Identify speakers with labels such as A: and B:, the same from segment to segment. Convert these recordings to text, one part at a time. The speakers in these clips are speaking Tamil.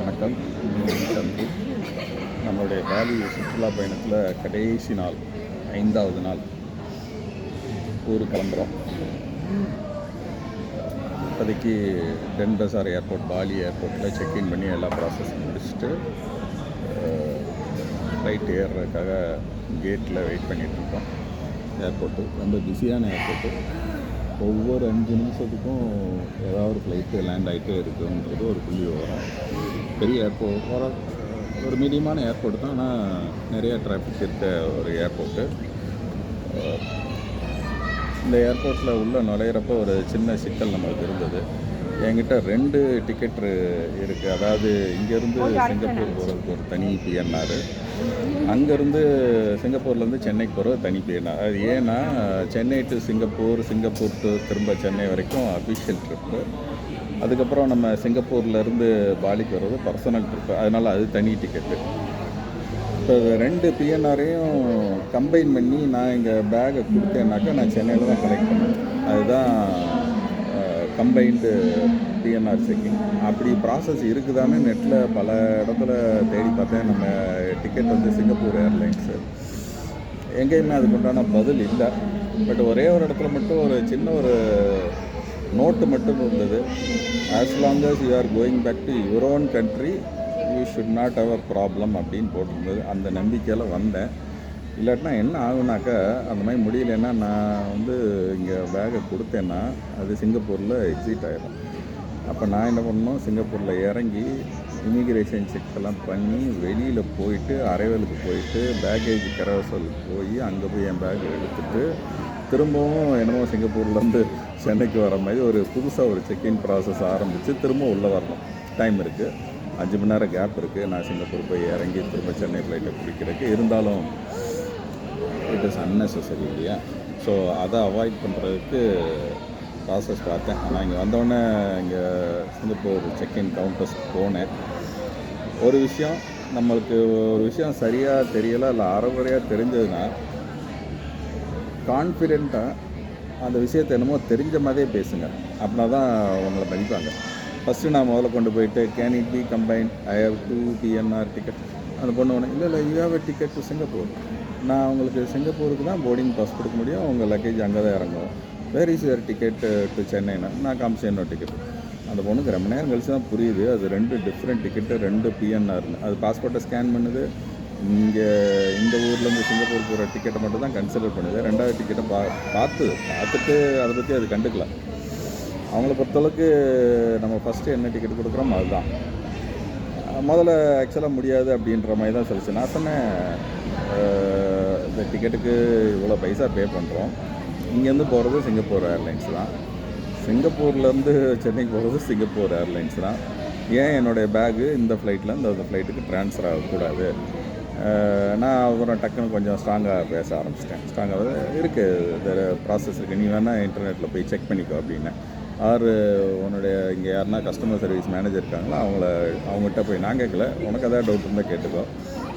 A: வணக்கம். தம்பி, நம்மளுடைய பாலி சுற்றுலா பயணத்தில் கடைசி நாள் 5வது நாள் ஊர் கிளம்புறோம். இப்போதைக்கு டென்பசார் ஏர்போர்ட், பாலி ஏர்போர்ட்டில் செக்இன் பண்ணி எல்லா ப்ராசஸும் முடிச்சுட்டு ஃப்ளைட் ஏறுறதுக்காக கேட்டில் வெயிட் பண்ணிகிட்ருக்கோம். ஏர்போர்ட்டு ரொம்ப பிஸியான ஏர்போர்ட்டு. ஒவ்வொரு 5 நிமிஷத்துக்கும் ஏதாவது ஃப்ளைட்டு லேண்ட் ஆகிட்டே இருக்குன்றது ஒரு புள்ளி விவரம். பெரிய ஏர்போர்ட், ஒரு மீடியமான ஏர்போர்ட் தான், ஆனால் நிறைய டிராஃபிக் இருக்க ஒரு ஏர்போர்ட்டு. இந்த ஏர்போர்ட்டில் உள்ளே நுழையிறப்போ ஒரு சின்ன சிக்கல் நம்மளுக்கு இருந்தது. என்கிட்ட 2 டிக்கெட்டு இருக்குது. அதாவது இங்கேருந்து சிங்கப்பூர் போகிறதுக்கு ஒரு தனி பிஎன்ஆர், அங்கேருந்து சிங்கப்பூர்லேருந்து சென்னைக்கு போகிறது தனி பிஎன்ஆர். அது ஏன்னா Chennai to Singapore, Singapore to திரும்ப சென்னை வரைக்கும் அஃபிஷியல் ட்ரிப்பு. அதுக்கப்புறம் நம்ம சிங்கப்பூர்லேருந்து பாலிக்கு வர்றது பர்சனல் ட்ரிப்பு. அதனால் அது தனி டிக்கெட்டு. இப்போ 2 பிஎன்ஆரையும் கம்பைன் பண்ணி நான் எங்கள் பேகை கொடுத்தேன்னாக்கா நான் சென்னையில் தான் கலெக்ட் பண்ணேன். அதுதான் கம்பைன்டு பிஎன்ஆர் செக்கிங். அப்படி ப்ராசஸ் இருக்குதான்னு நெட்டில் பல இடத்துல தேடி பார்த்தேன். நம்ம டிக்கெட் வந்து சிங்கப்பூர் ஏர்லைன்ஸு, எங்கேயுமே அதுக்கு உண்டான பதில் இல்லை. பட் ஒரே ஒரு இடத்துல மட்டும் ஒரு சின்ன ஒரு நோட்டு மட்டும் இருந்தது. As long as you are going back to your own country you should not have a problem அப்படின்னு போட்டிருந்தது. அந்த நம்பிக்கையில் வந்தேன். இல்லாட்டினா என்ன ஆகுனாக்கா, அந்த மாதிரி முடியலன்னா நான் வந்து இங்கே பேகை கொடுத்தேன்னா அது சிங்கப்பூரில் எக்ஸிட் ஆகிடும். அப்போ நான் என்ன பண்ணணும், சிங்கப்பூரில் இறங்கி இமிக்ரேஷன் செக்லாம் பண்ணி வெளியில் போயிட்டு அரைவலுக்கு போயிட்டு பேக்கேஜ் கரவசலுக்கு போய் அங்கே போய் என் பேக் எடுத்துகிட்டு திரும்பவும் என்னமோ சிங்கப்பூர்லேருந்து சென்னைக்கு வர மாதிரி ஒரு புதுசாக ஒரு செக்இன் ப்ராசஸ் ஆரம்பித்து திரும்ப உள்ளே வரணும். டைம் இருக்குது, 5 மணி நேரம் கேப் இருக்குது. நான் சிங்கப்பூர் போய் இறங்கி திரும்ப சென்னை ஃப்ளைட்டை பிடிக்கிறதுக்கு. இருந்தாலும் இட் இஸ் அன்னெசரி இல்லையா? ஸோ அதை அவாய்ட் பண்ணுறதுக்கு ப்ராசஸ் பார்த்தேன். ஆனால் இங்கே வந்தோடனே இங்கே சிங்கப்பூர் செக்இன் கவுண்டர்ஸ் போனேன். ஒரு விஷயம், நம்மளுக்கு ஒரு விஷயம் சரியாக தெரியலை இல்லை அரைகுறையாக தெரிஞ்சதுன்னா கான்ஃபிடெண்ட்டாக அந்த விஷயத்தை என்னமோ தெரிஞ்ச மாதிரியே பேசுங்க. அப்படின்னா தான் உங்களை மதிப்பாங்க. ஃபஸ்ட்டு நான் முதல்ல கொண்டு போயிட்டு can it be combine, I have 2 PNR ticket. அந்த பொண்ணு ஒன்று இல்லை you have a ticket to Singapore. நான் உங்களுக்கு சிங்கப்பூருக்கு தான் போர்டிங் பாஸ் கொடுக்க முடியும், உங்கள் லக்கேஜ் அங்கே தான் இறங்கும். Where is your ticket to சென்னைனா நான் காமிச்சேன் என்னோட டிக்கெட். அந்த பொண்ணுக்கு ரொம்ப நேரம் கழிச்சு தான் புரியுது அது 2 டிஃப்ரெண்ட் டிக்கெட்டு, 2 பிஎன்ஆர்னு. அது பாஸ்போர்ட்டை ஸ்கேன் பண்ணுது, இங்கே இந்த ஊர்லேருந்து சிங்கப்பூர் போகிற டிக்கெட்டை மட்டும் தான் கன்சிடர் பண்ணுது. 2வது டிக்கெட்டை பார்த்துட்டு அதை பற்றி அது கண்டுக்கலாம். அவங்கள பொறுத்தளவுக்கு நம்ம ஃபஸ்ட்டு என்ன டிக்கெட் கொடுக்குறோமோ அதுதான். முதல்ல ஆக்சுவலாக முடியாது அப்படின்ற மாதிரி தான் சொல்லிச்சு. நான் சொன்னேன், இந்த டிக்கெட்டுக்கு இவ்வளோ பைசா பே பண்ணுறோம், இங்கேருந்து போகிறது சிங்கப்பூர் ஏர்லைன்ஸ் தான், சிங்கப்பூர்லேருந்து சென்னைக்கு போகிறது சிங்கப்பூர் ஏர்லைன்ஸ் தான். ஏன் என்னுடைய பேகு இந்த ஃப்ளைட்டில் இந்த ஃப்ளைட்டுக்கு ட்ரான்ஸ்ஃபர் ஆகக்கூடாது? நான் அப்புறம் டக்குன்னு கொஞ்சம் ஸ்ட்ராங்காக பேச ஆரம்பிச்சிட்டேன். ஸ்ட்ராங்காக இருக்குது, வேறு ப்ராசஸ் இருக்குது, நீ வேணால் இன்டர்நெட்டில் போய் செக் பண்ணிக்கோ அப்படின்னேன். உன்னுடைய இங்கே யாருன்னா கஸ்டமர் சர்வீஸ் மேனேஜர் இருக்காங்களோ அவங்ககிட்ட போய், நான் கேட்கல, உனக்கு எதாவது டவுட் இருந்தால் கேட்டுக்கோ,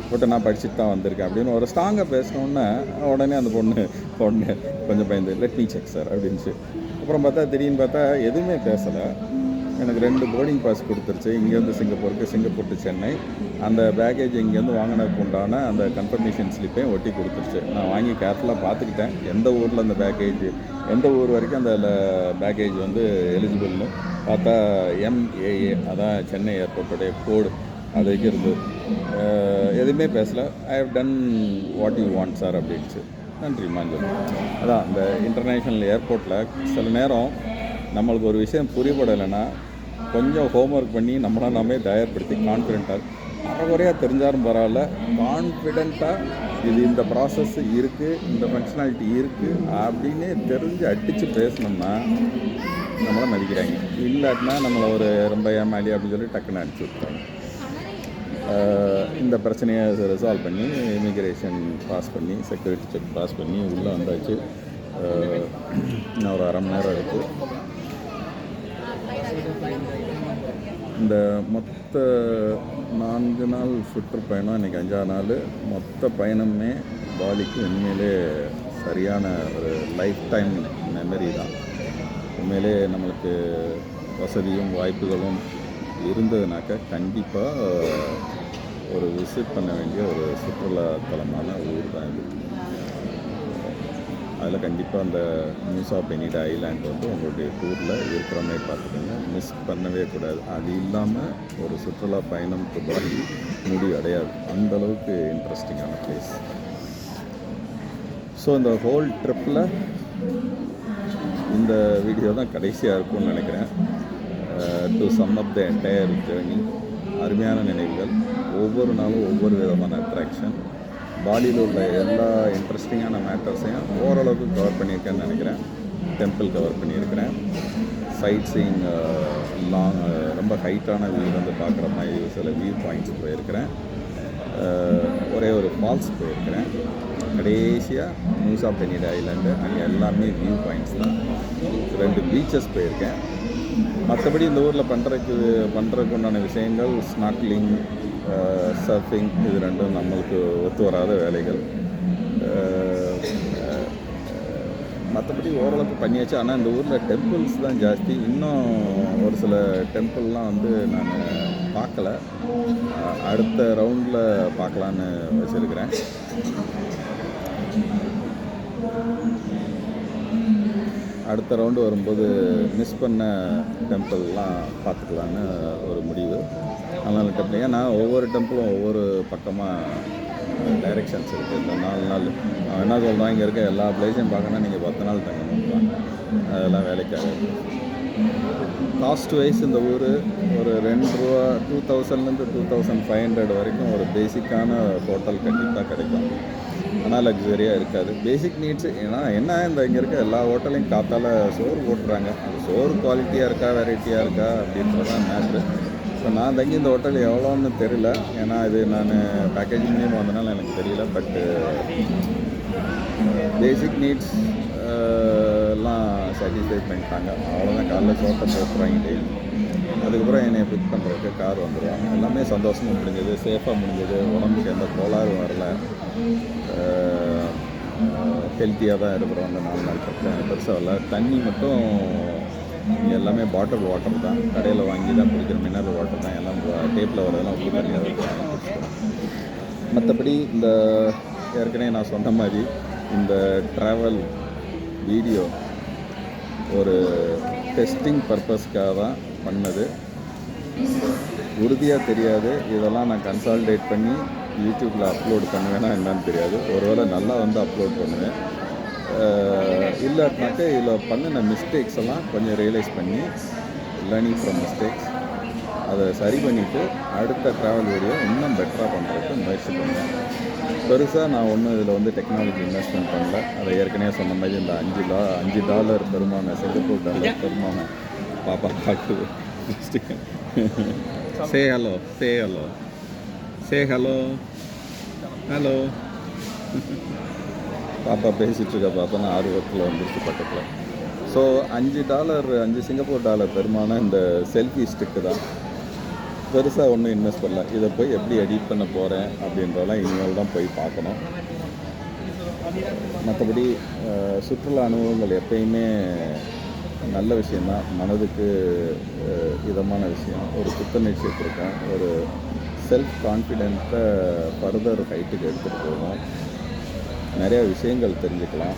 A: பட் நான் படிச்சுட்டு தான் வந்திருக்கேன் அப்படின்னு ஒரு ஸ்ட்ராங்காக பேசினோன்னே உடனே அந்த பொண்ணு கொஞ்சம் பயந்து லெட் மீ செக் சார் அப்படின்ச்சு. அப்புறம் பார்த்தா திடீர்னு பார்த்தா எதுவுமே பேசலை. எனக்கு 2 போர்டிங் பாஸ் கொடுத்துருச்சு, இங்கேருந்து சிங்கப்பூருக்கு, சிங்கப்பூர் டு சென்னை. அந்த பேக்கேஜ் இங்கேருந்து வாங்கினதுக்கு உண்டான அந்த கன்ஃபர்மேஷன் ஸ்லிப்பையும் ஒட்டி கொடுத்துருச்சு. நான் வாங்கி கேர்ஃபுல்லாக பார்த்துக்கிட்டேன் எந்த ஊரில் அந்த பேக்கேஜ், எந்த ஊர் வரைக்கும் அந்த பேக்கேஜ் வந்து எலிஜிபிள்னு பார்த்தா MAA, அதான் சென்னை ஏர்போர்ட்டுடைய கோடு, அதுக்கு இருந்தது. எதுவுமே பேசலை. I have done what you want sir அப்படின்ச்சு. நன்றி மாஞ்சல். அதான் இந்த இன்டர்நேஷ்னல் ஏர்போர்ட்டில் சில நேரம் நம்மளுக்கு ஒரு விஷயம் புரியப்படலைன்னா கொஞ்சம் ஹோம்ஒர்க் பண்ணி நம்மளை நாமே தயார்படுத்தி கான்ஃபிடென்ட்டாக, அரைகுறையாக தெரிஞ்சாலும் பரவாயில்ல, கான்ஃபிடென்ட்டாக இது இந்த ப்ராசஸ் இருக்குது, இந்த ஃபங்க்ஷனாலிட்டி இருக்குது அப்படின்னு தெரிஞ்சு அடித்து பேசணும்னா நம்மளை மதிக்கிறாங்க. இல்லாட்டினா நம்மளை ஒரு ரொம்ப ஏமாளி அப்படின்னு சொல்லி டக்குன்னு அடிச்சு விட்டாங்க. இந்த பிரச்சனையை ரிசால்வ் பண்ணி இமிக்ரேஷன் பாஸ் பண்ணி செக்யூரிட்டி செக் பாஸ் பண்ணி உள்ளே வந்தாச்சு. இன்னும் ஒரு அரை மணி நேரம் இருக்குது. இந்த மொத்த 4 நாள் சுற்றுப்பயணம், இன்றைக்கி 5ஆவது நாள். மொத்த பயணமே பாலிக்கு உண்மையிலே சரியான ஒரு லைஃப் டைம் மெமரி தான். உண்மையிலே நம்மளுக்கு வசதியும் வாய்ப்புகளும் இருந்ததுனாக்கா கண்டிப்பாக ஒரு விசிட் பண்ண வேண்டிய ஒரு சுற்றுலாத்தலமான ஊர் தான் இது. அதில் கண்டிப்பாக அந்த நியூஸா பெனிடா ஐலாண்ட் வந்து உங்களுடைய டூரில் இருக்கிற மாதிரி பார்த்துக்கோங்க, மிஸ் பண்ணவே கூடாது. அது இல்லாமல் ஒரு சுற்றுலா பயணம் துபாய் முடிவு அடையாது, அந்தளவுக்கு இன்ட்ரெஸ்டிங்கான பிளேஸ். ஸோ இந்த ஹோல் ட்ரிப்பில் இந்த வீடியோ தான் கடைசியாக இருக்கும்னு நினைக்கிறேன். To some up the entire journey. அருமையான நினைவுகள், ஒவ்வொரு நாளும் ஒவ்வொரு விதமான அட்ராக்ஷன். பாலியில் உள்ள எல்லா இன்ட்ரெஸ்டிங்கான மேட்டர்ஸையும் ஓரளவுக்கு கவர் பண்ணியிருக்கேன்னு நினைக்கிறேன். டெம்பிள் கவர் பண்ணியிருக்கிறேன். சைட் சீயிங் லாங் ரொம்ப ஹைட்டான வியூ வந்து பார்க்குற மாதிரி சில வியூ பாயிண்ட்ஸ் போயிருக்கிறேன். ஒரே ஒரு ஃபால்ஸ் போயிருக்கிறேன். கடைசியாக நியூஸா பெனிடா ஐலாண்டு, அங்கே எல்லாமே வியூ பாயிண்ட்ஸ் தான். 2 பீச்சஸ் போயிருக்கேன். மற்றபடி இந்த ஊரில் பண்ணுறதுக்கு உண்டான விஷயங்கள் ஸ்நார்க்லிங், சர்ஃபிங், இது ரெண்டும் நம்மளுக்கு ஒத்து வராத வேலைகள். மற்றபடி ஓரளவுக்கு பண்ணியாச்சு. ஆனால் இந்த ஊரில் டெம்பிள்ஸ் தான் ஜாஸ்தி. இன்னும் ஒரு சில டெம்பிள்லாம் வந்து நான் பார்க்கல, அடுத்த ரவுண்டில் பார்க்கலான்னு வச்சுருக்கிறேன். அடுத்த ரவுண்டு வரும்போது மிஸ் பண்ண டெம்பிள்லாம் பார்த்துக்கலான்னு ஒரு முடிவு. அதனால் டெம்பிள், ஏன்னா ஒவ்வொரு டெம்பிளும் ஒவ்வொரு பக்கமாக டைரெக்ஷன்ஸ் இருக்குது. இந்த 4 நாள் அவன் என்ன சொல்கிறான், இங்கே இருக்க எல்லா பிளேஸையும் பார்க்கணுன்னா நீங்கள் 10 நாள் தங்கணும், அதெல்லாம் வேலைக்காக. காஸ்ட் வைஸ் இந்த ஊர் ஒரு ₹2 2000லேருந்து 2500 வரைக்கும் ஒரு பேசிக்கான ஹோட்டல் கண்டிப்பாக கிடைக்கும். ஆனால் லக்ஸரியாக இருக்காது. பேசிக் நீட்ஸு. ஏன்னா என்ன, இந்த இங்கே இருக்க எல்லா ஹோட்டலையும் காத்தால் சோறு போட்டுறாங்க. அந்த சோறு குவாலிட்டியாக இருக்கா, வெரைட்டியாக இருக்கா அப்படின்றதான் மேட்ரு. இப்போ நான் தங்கி இந்த ஹோட்டல் எவ்வளோன்னு தெரியல, ஏன்னா இது நான் பேக்கேஜ் மூலியமாக வந்தனால எனக்கு தெரியல. பட்டு பேசிக் நீட்ஸ் எல்லாம் சாட்டிஸ்ஃபை பண்ணிட்டாங்க. அவ்வளோதான். காலைல சோட்டை போட்டுறாங்க டெய்லி. அதுக்கப்புறம் என்னை பிக் பண்ணுறதுக்கு கார் வந்துடுவாங்க. எல்லாமே சந்தோஷமாக முடிஞ்சது, சேஃபாக முடிஞ்சது. உடம்புக்கு எந்த கோளாறும் வரல. ஹெல்த்தியாக தான் இருக்கிறோம் அந்த 4 நாள் பக்கம். பெருசாக இல்லை. தண்ணி மட்டும் எல்லாமே பாட்டில் வாட்டர் தான், கடையில் வாங்கி தான் குடிக்கிற மினரல் வாட்டர் தான். எல்லாம் டேப்பில் வரதெல்லாம் உப்பு தண்ணியாக இருக்கும். மற்றபடி இந்த ஏற்கனவே நான் சொன்ன மாதிரி இந்த ட்ராவல் வீடியோ ஒரு டெஸ்டிங் பர்பஸ்க்காக தான் பண்ணது. உறுதியாக தெரியாது, இதெல்லாம் நான் கன்சால்டேட் பண்ணி யூடியூப்பில் அப்லோட் பண்ணுவேன்னா என்னன்னு தெரியாது. ஒருவேளை நல்லா வந்து அப்லோட் பண்ணுவேன், இல்லாட்டினாக்க இதில் பண்ணின மிஸ்டேக்ஸ் எல்லாம் கொஞ்சம் ரியலைஸ் பண்ணி லேர்னிங் ஃப்ரம் மிஸ்டேக்ஸ் அதை சரி பண்ணிவிட்டு அடுத்த ட்ராவல் வீடியோ இன்னும் பெட்டராக பண்ணுறதுக்கு முயற்சி பண்ணுவேன். பெருசாக நான் ஒன்றும் இதில் வந்து டெக்னாலஜி இன்வெஸ்ட்மெண்ட் பண்ணல. அதை ஏற்கனவே சொன்ன மாதிரி இந்த $5 பெருமான சிங்கப்பூர் டாலர் பெருமான பாப்பா பார்க்குது. சே ஹலோ, சே ஹலோ, சே ஹலோ, ஹலோ. பாப்பா பேசிகிட்ருக்க பார்த்தோன்னா ஆர்வத்தில் வந்துருச்சு பக்கத்தில். ஸோ $5 சிங்கப்பூர் டாலர் பெருமான இந்த செல்ஃபி ஸ்டிக்கு தான். பெருசாக ஒன்றும் இன்வெஸ்ட் பண்ணல. இதை போய் எப்படி எடிட் பண்ண போகிறேன் அப்படின்றதெல்லாம் இனிமேல் தான் போய் பார்க்கணும். மற்றபடி சுற்றுலா அனுபவங்கள் எப்பயுமே நல்ல விஷயந்தான், மனதுக்கு இதமான விஷயம். ஒரு புத்துணர்ச்சி இருக்கும், ஒரு செல்ஃப் கான்ஃபிடென்ட்டை ஃபர்தர் ஹைட்டுக்கு எடுத்துகிட்டு போகும். நிறையா விஷயங்கள் தெரிஞ்சுக்கலாம்.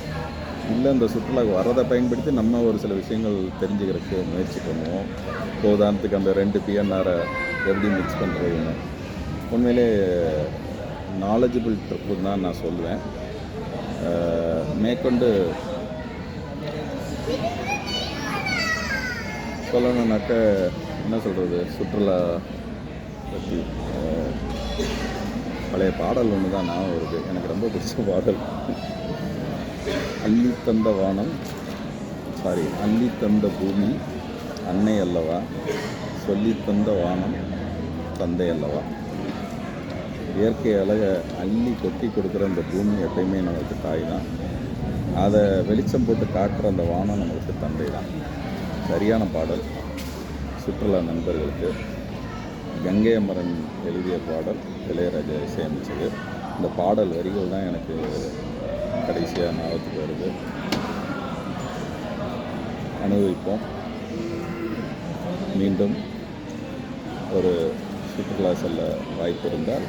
A: இல்லை இந்த சுற்றுலாவுக்கு வரதை பயன்படுத்தி நம்ம ஒரு சில விஷயங்கள் தெரிஞ்சுக்கிறதுக்கு முயற்சி பண்ணுவோம். இப்போ உதாரணத்துக்கு அந்த 2 PNR எப்படி மிக்ஸ் பண்ணுறதுன்னு உண்மையிலே நாலேஜபிள் ட்ரிப்பு தான் நான் சொல்லுவேன். மேற்கொண்டு சொல்லணுன்னாக்க என்ன சொல்கிறது, சுற்றுலா பற்றி பழைய பாடல் ஒன்று தான் ஞாபகம் வருது. எனக்கு ரொம்ப பிடிச்ச பாடல். அள்ளி தந்த வானம், அள்ளி தந்த பூமி அன்னை அல்லவா, சொல்லி தந்த வானம் தந்தை அல்லவா. இயற்கை அழகை அள்ளி கொட்டி கொடுக்குற அந்த பூமி எப்பயுமே நமக்கு தாய் தான். அதை வெளிச்சம் போட்டு காட்டுற அந்த வானம் நமக்கு தந்தை தான். சரியான பாடல் சுற்றுலா நண்பர்களுக்கு. கங்கை அமரன் எழுதிய பாடல், இளையராஜா இசையமைச்சது. இந்த பாடல் வரிகள் தான் எனக்கு கடைசியாக ஞாபகத்துக்கு வருது. அனுபவிப்போம். மீண்டும்
B: ஒரு சுற்றுலா செல்ல வாய்ப்பு இருந்தால்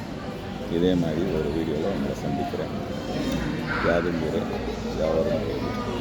B: இதே மாதிரி ஒரு வீடியோவில் உங்களை சந்திக்கிறேன். யாதும் ஊரே யாவரும் கேள்வி.